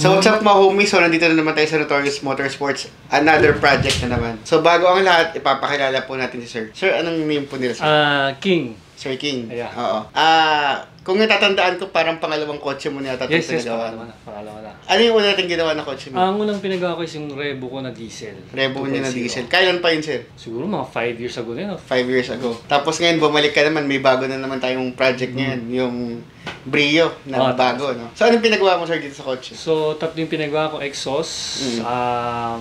So what's up mga homies? So nandito na naman tayo sa Notorious Motorsports. Another project na naman. So bago ang lahat, ipapakilala po natin si Sir. Sir, anong name po nila, Sir? King. Sir King? Yeah. Oo. Kung natatandaan ko, parang pangalawang kotse mo na yata Yes, pinagawa. pangalawa na. Ano yung una natin ginawa na kotse mo? Ang unang pinagawa ko is yung Revo ko na diesel. Revo niya na diesel. Kailan pa yun, Sir? Siguro mga 5 years ago na yun. 5 years ago. Tapos ngayon, bumalik ka naman, may bago na naman tayong project ngayon. Yung Brio na bago, no? So, anong pinagawa mo, Sir, dito sa kotse? So, tatlo yung pinagawa ko, exhaust,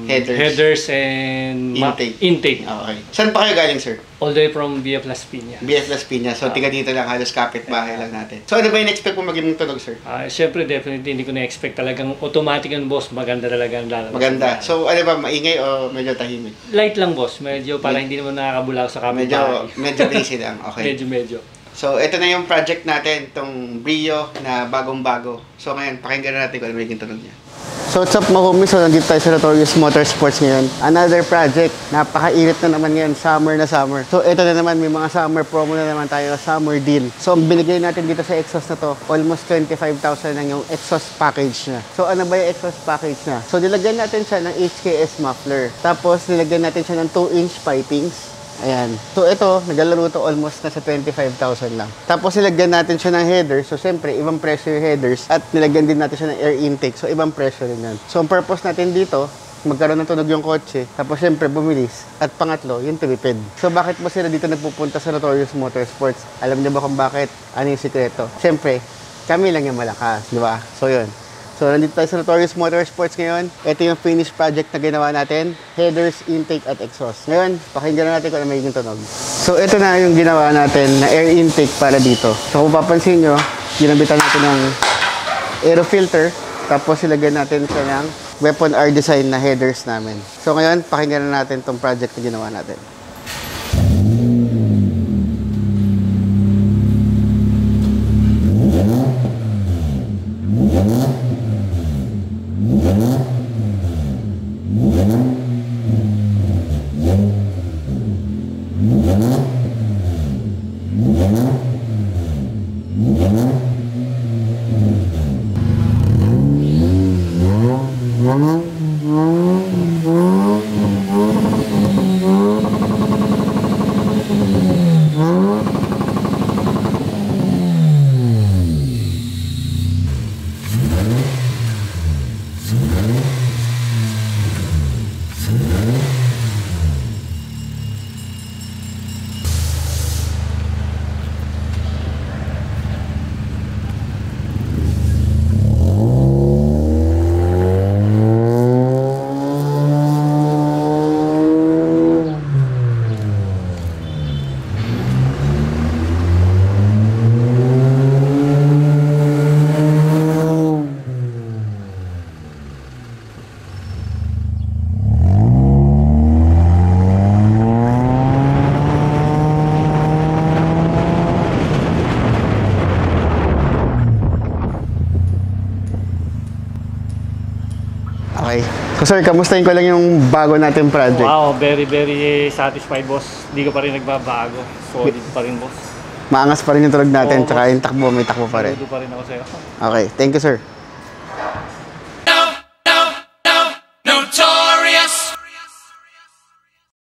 Headers. and Intake. Okay. Saan pa kayo galing, Sir? All the way from BF Las Piñas. BF Las Piñas. So, tiga dito lang, halos kapit-bahay lang natin. So, ano ba yung expect mo maging tunog, Sir? Siyempre, definitely, hindi ko na-expect talagang automatic ang boss. Maganda talaga ang lalabas. Maganda. So, ano ba, maingay o medyo tahimik? Light lang, boss. Medyo para hindi naman nakakabulaw sa kapit-bahay. Medyo busy lang. Okay. Medyo. So, ito na yung project natin, itong Brio na bagong-bago. So, ngayon, pakinggan na natin kung ano magiging tunog niya. So, what's up mga homies? So, nandito tayo sa Notorious Motorsports ngayon. Another project. Napakainit na naman ngayon. Summer na summer. So, ito na naman. May mga summer promo na naman tayo. Summer deal. So, ang binigay natin dito sa exhaust na to, almost 25,000 lang yung exhaust package na. So, ano ba yung exhaust package na? So, nilagyan natin siya ng HKS muffler. Tapos, nilagyan natin siya ng 2-inch pipings. Ayan. So, ito, naglalaro to almost na sa 25,000 lang. Tapos, nilagyan natin siya ng header. So, siyempre, ibang pressure headers. At nilagyan din natin siya ng air intake. So, ibang pressure rin yan. So, ang purpose natin dito, magkaroon ng tunog yung kotse. Tapos, siyempre, bumilis. At pangatlo, yung tipid. So, bakit mo sila dito nagpupunta sa Notorious Motorsports? Alam niyo ba kung bakit? Ano yung sikreto? Siyempre, kami lang yung malakas. Di ba? So, yun. So, nandito tayo sa Notorious Motorsports ngayon. Ito yung finished project na ginawa natin. Headers, intake, at exhaust. Ngayon, pakinggan na natin kung ano magiging tunog. So, ito na yung ginawa natin na air intake para dito. So, kung papansin nyo, ginambitan natin ng aero filter. Tapos, ilagyan natin siya ng Weapon R design na headers namin. So, ngayon, pakinggan na natin itong project na ginawa natin. Okay. So sir, kamustahin ko lang yung bago natin project. Wow, very satisfied, boss. Hindi ko pa rin nagbabago. Solid pa rin, boss. Maangas pa rin yung tunog natin, tsaka yung takbo, may takbo pa rin. Saludo pa rin ako sa'yo. Okay, thank you sir.